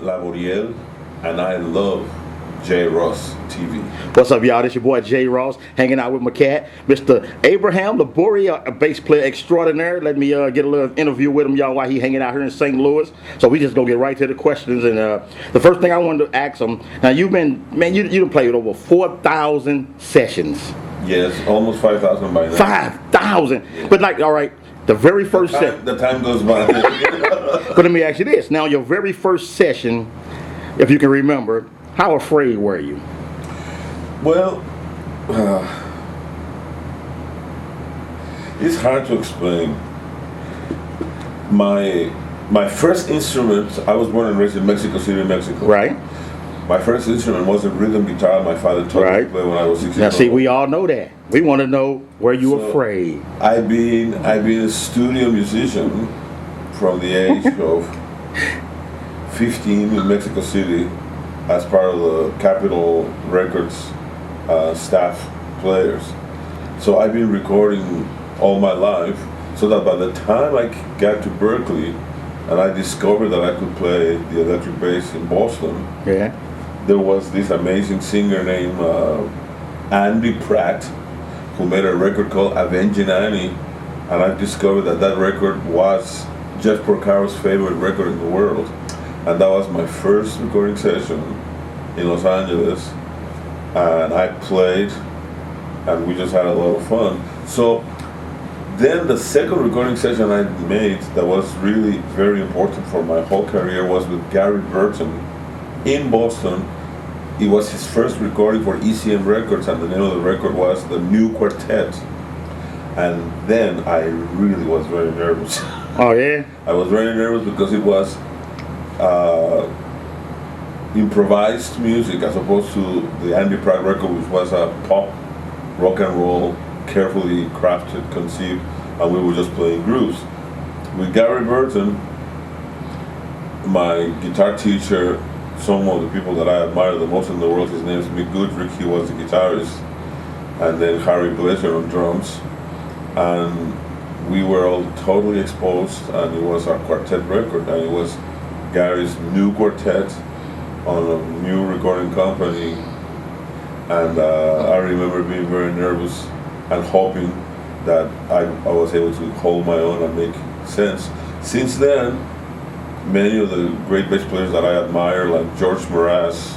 Laboriel, and I love J. Ross TV. What's up, y'all? This your boy J. Ross, hanging out with my cat, Mr. Abraham Laboriel, a bass player extraordinaire. Let me get a little interview with him, y'all, while he hanging out here in St. Louis. So we just gonna get right to the questions. And the first thing I wanted to ask him, now you've been, man, you done played over 4,000 sessions. Yes, almost 5,000 by now. 5,000. Yeah. But like, all right, the very first session. The time goes by. But let me ask you this. Now, your very first session, if you can remember, how afraid were you? Well, it's hard to explain. My first instrument, I was born and raised in Mexico City, Mexico. Right. My first instrument was a rhythm guitar. My father taught me to play when I was 6 years old. Now, see, we all know that. We want to know where you were afraid. I've been a studio musician from the age of 15 in Mexico City as part of the Capitol Records staff players. So I've been recording all my life, so that by the time I got to Berkeley and I discovered that I could play the electric bass in Boston, there was this amazing singer named Andy Pratt, who made a record called Avenging Annie, and I discovered that record was Jeff Porcaro's favorite record in the world. And that was my first recording session in Los Angeles, and I played, and we just had a lot of fun. So then the second recording session I made that was really very important for my whole career was with Gary Burton in Boston. It was his first recording for ECM Records, and the name of the record was The New Quartet. And then I really was very nervous. Oh, yeah? I was very nervous because it was improvised music as opposed to the Andy Pratt record, which was a pop, rock and roll, carefully crafted, conceived, and we were just playing grooves. With Gary Burton, my guitar teacher, some of the people that I admire the most in the world, his name is Mick Goodrick, he was the guitarist, and then Harry Blazer on drums, and we were all totally exposed, and it was our quartet record, and it was Gary's new quartet on a new recording company, and I remember being very nervous and hoping that I was able to hold my own and make sense. Since then, many of the great bass players that I admire, like George Mraz,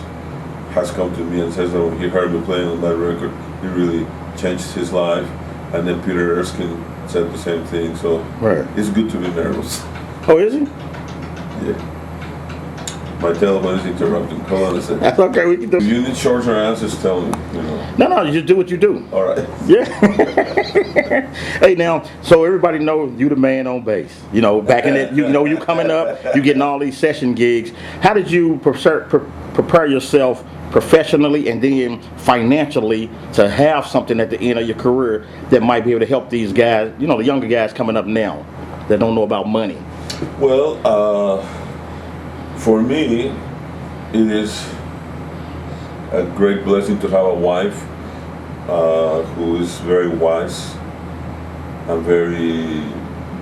has come to me and says that when he heard me playing on that record, it really changed his life. And then Peter Erskine said the same thing. So It's good to be nervous. Oh, is he? Yeah. My telephone is interrupting. Hold on a second. That's okay. We can do. If you need shorter answers, tell me. You know. No, you just do what you do. All right. Yeah. Hey, now, so everybody knows you the man on bass. You know, back in it, you coming up, you getting all these session gigs. How did you prepare yourself professionally and then financially to have something at the end of your career that might be able to help these guys, the younger guys coming up now that don't know about money? Well, for me, it is a great blessing to have a wife who is very wise and very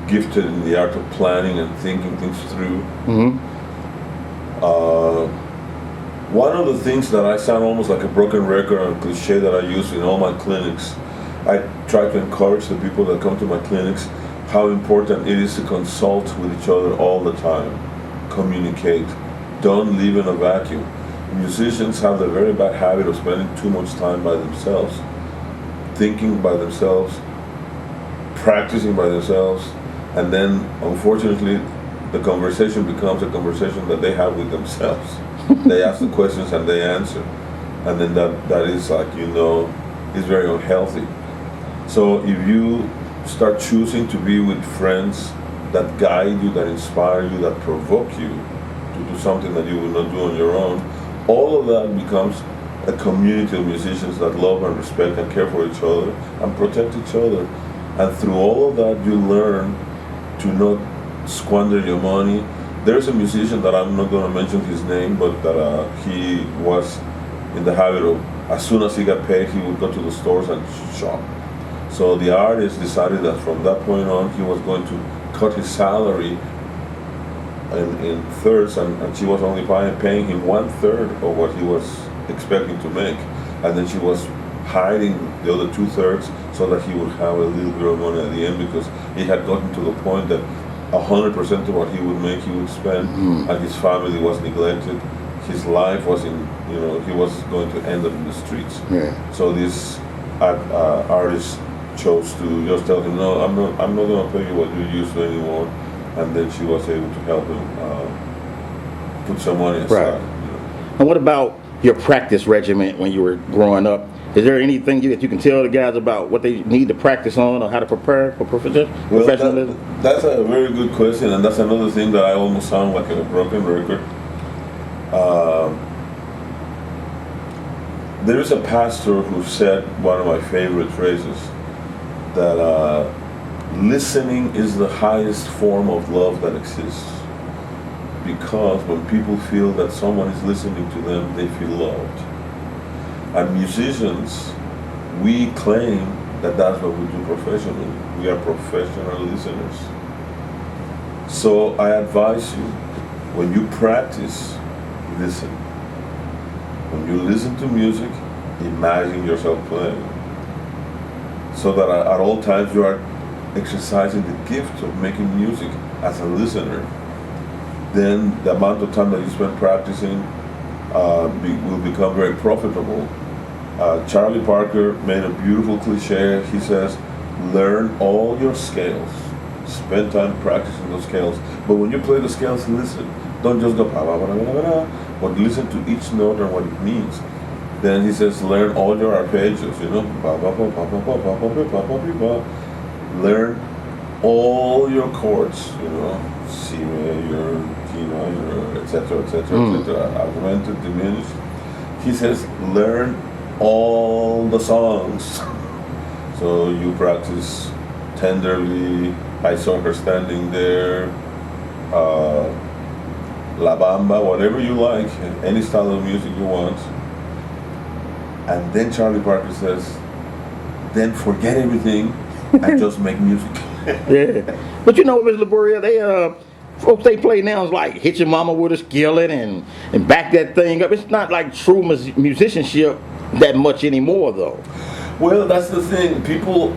gifted in the art of planning and thinking things through. One of the things that I sound almost like a broken record and cliche that I use in all my clinics, I try to encourage the people that come to my clinics how important it is to consult with each other all the time. Communicate. Don't live in a vacuum. Musicians have the very bad habit of spending too much time by themselves, thinking by themselves, practicing by themselves, and then unfortunately the conversation becomes a conversation that they have with themselves. They ask the questions and they answer, and then that is like, is very unhealthy. So if you start choosing to be with friends that guide you, that inspire you, that provoke you to do something that you would not do on your own, all of that becomes a community of musicians that love and respect and care for each other and protect each other. And through all of that, you learn to not squander your money. There's a musician that I'm not going to mention his name, but that he was in the habit of, as soon as he got paid, he would go to the stores and shop. So the artist decided that from that point on, he was going to cut his salary in thirds, and she was only paying him 1/3 of what he was expecting to make, and then she was hiding the other 2/3 so that he would have a little bit of money at the end, because he had gotten to the point that 100% of what he would make he would spend, and his family was neglected. His life was he was going to end up in the streets. Yeah. So this artist chose to just tell him, no, I'm not going to pay you what you used to anymore, and then she was able to help him put some money aside. Right. And what about your practice regimen when you were growing up? Is there anything that you can tell the guys about what they need to practice on, or how to prepare for professionalism? That's a very good question, and that's another thing that I almost sound like a broken record. There is a pastor who said one of my favorite phrases, that listening is the highest form of love that exists, because when people feel that someone is listening to them, they feel loved. And musicians, we claim that that's what we do professionally. We are professional listeners. So I advise you, when you practice, listen. When you listen to music, imagine yourself playing, so that at all times you are exercising the gift of making music as a listener. Then the amount of time that you spend practicing will become very profitable. Charlie Parker made a beautiful cliche. He says, learn all your scales. Spend time practicing those scales. But when you play the scales, listen. Don't just go, ba, ba, ba, ba, ba, ba, but listen to each note and what it means. Then he says, learn all your arpeggios, ba, ba, ba, ba, ba, ba, ba, ba, ba, ba, ba. Learn all your chords, C major, G minor, etc., augmented, diminished. He says, learn all the songs. So you practice tenderly, I saw her standing there, La Bamba, whatever you like, any style of music you want. And then Charlie Parker says, then forget everything and just make music. Yeah. But Ms. Laboriel, folks they play now is like hit your mama with a skillet and back that thing up. It's not like true musicianship that much anymore, though. Well, that's the thing. People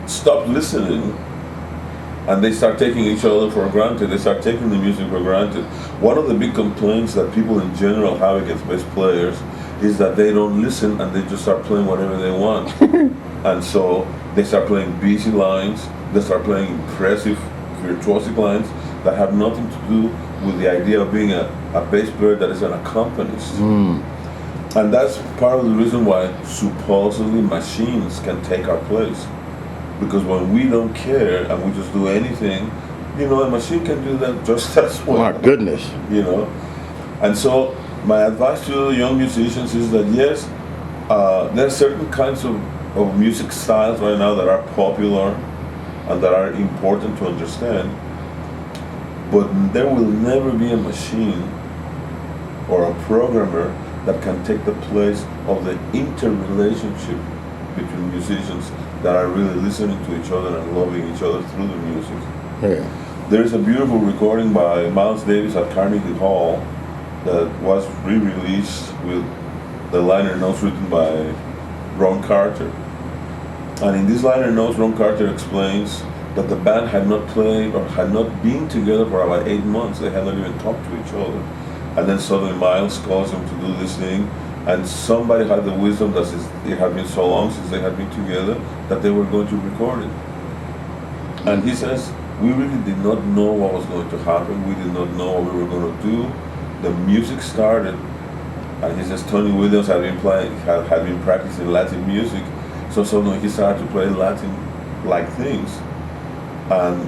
stop listening, and they start taking each other for granted. They start taking the music for granted. One of the big complaints that people in general have against bass players is that they don't listen and they just start playing whatever they want. And so they start playing busy lines, they start playing impressive, virtuosic lines that have nothing to do with the idea of being a bass player that is an accompanist. And that's part of the reason why supposedly machines can take our place. Because when we don't care and we just do anything, a machine can do that just as well. My goodness. And so my advice to young musicians is that yes, there are certain kinds of music styles right now that are popular and that are important to understand, but there will never be a machine or a programmer that can take the place of the interrelationship between musicians that are really listening to each other and loving each other through the music. Yeah. There is a beautiful recording by Miles Davis at Carnegie Hall that was re-released with the liner notes written by Ron Carter. And in these liner notes, Ron Carter explains that the band had not played or had not been together for about 8 months. They had not even talked to each other. And then suddenly Miles calls them to do this thing, and somebody had the wisdom that it had been so long since they had been together that they were going to record it. And he says, we really did not know what was going to happen. We did not know what we were going to do. The music started, and he says Tony Williams had been practicing Latin music, so suddenly he started to play Latin-like things. And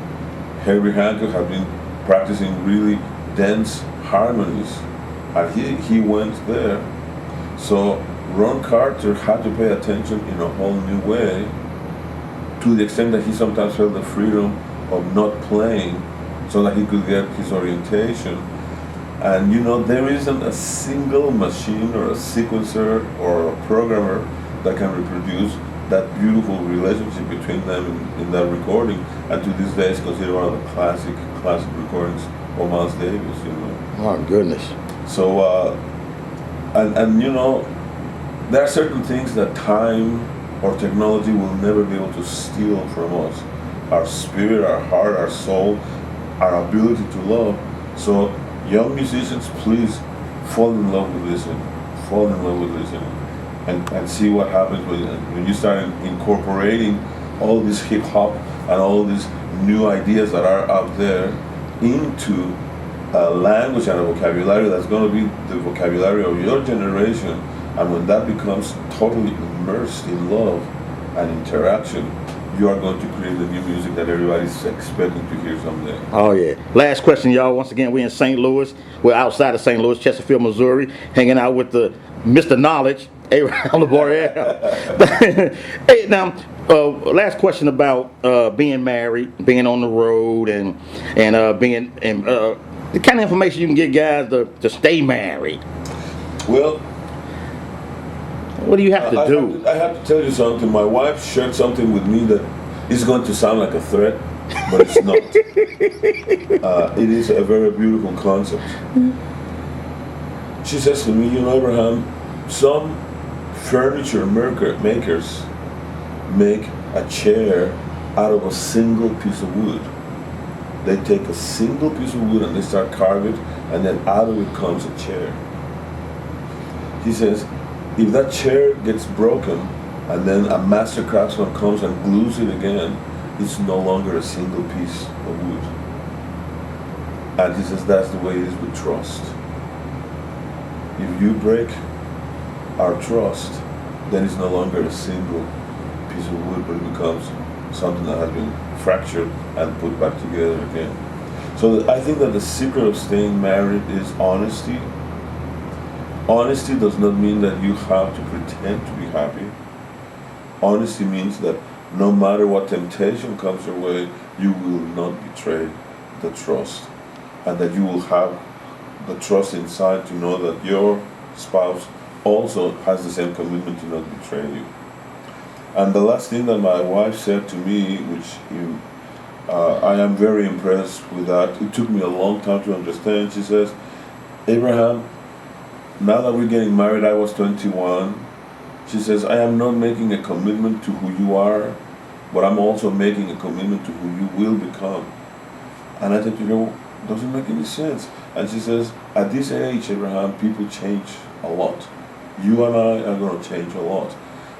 Herbie Hancock had been practicing really dense harmonies, and he went there. So Ron Carter had to pay attention in a whole new way, to the extent that he sometimes felt the freedom of not playing so that he could get his orientation. And there isn't a single machine or a sequencer or a programmer that can reproduce that beautiful relationship between them in that recording, and to this day is considered one of the classic recordings or Miles Davis, you know. Oh goodness. So, and you know, there are certain things that time or technology will never be able to steal from us. Our spirit, our heart, our soul, our ability to love. So, young musicians, please fall in love with listening. Fall in love with listening. And see what happens when you start incorporating all this hip hop and all these new ideas that are out there into a language and a vocabulary that's going to be the vocabulary of your generation. And when that becomes totally immersed in love and interaction, you are going to create the new music that everybody's expecting to hear someday. Oh yeah. Last question, y'all. Once again, we're in St. Louis. We're outside of St. Louis, Chesterfield, Missouri, hanging out with the Mr. Knowledge, Abraham Laboriel. Hey, now, last question about being married, being on the road, and being the kind of information you can get guys to stay married. Well, what do you have to do? I have to tell you something. My wife shared something with me that is going to sound like a threat, but it's not. It is a very beautiful concept. She says to me, you know, Abraham, some furniture makers make a chair out of a single piece of wood. They take a single piece of wood and they start carving it, and then out of it comes a chair. He says, if that chair gets broken and then a master craftsman comes and glues it again, it's no longer a single piece of wood. And he says that's the way it is with trust. If you break our trust, then it's no longer a single piece of wood, but it becomes something that has been fractured and put back together again. So I think that the secret of staying married is honesty. Honesty does not mean that you have to pretend to be happy. Honesty means that no matter what temptation comes your way, you will not betray the trust. And that you will have the trust inside to know that your spouse also has the same commitment to not betray you. And the last thing that my wife said to me, which I am very impressed with that, it took me a long time to understand. She says, Abraham, now that we're getting married, I was 21. She says, I am not making a commitment to who you are, but I'm also making a commitment to who you will become. And I said to her, doesn't make any sense. And she says, at this age, Abraham, people change a lot. You and I are going to change a lot.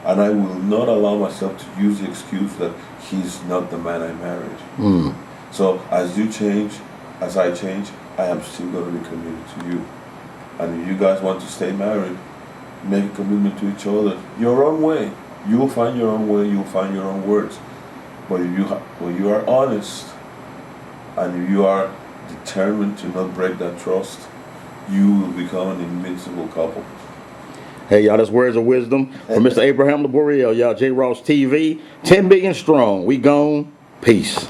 And I will not allow myself to use the excuse that he's not the man I married. So as you change, as I change, I am still going to be committed to you. And if you guys want to stay married, make a commitment to each other. Your own way. You will find your own way. You will find your own words. But if when you are honest, and if you are determined to not break that trust, you will become an invincible couple. Hey, y'all, that's words of wisdom from Mr. Abraham Laboriel. Y'all, J. Ross TV, 10 billion strong. We gone. Peace.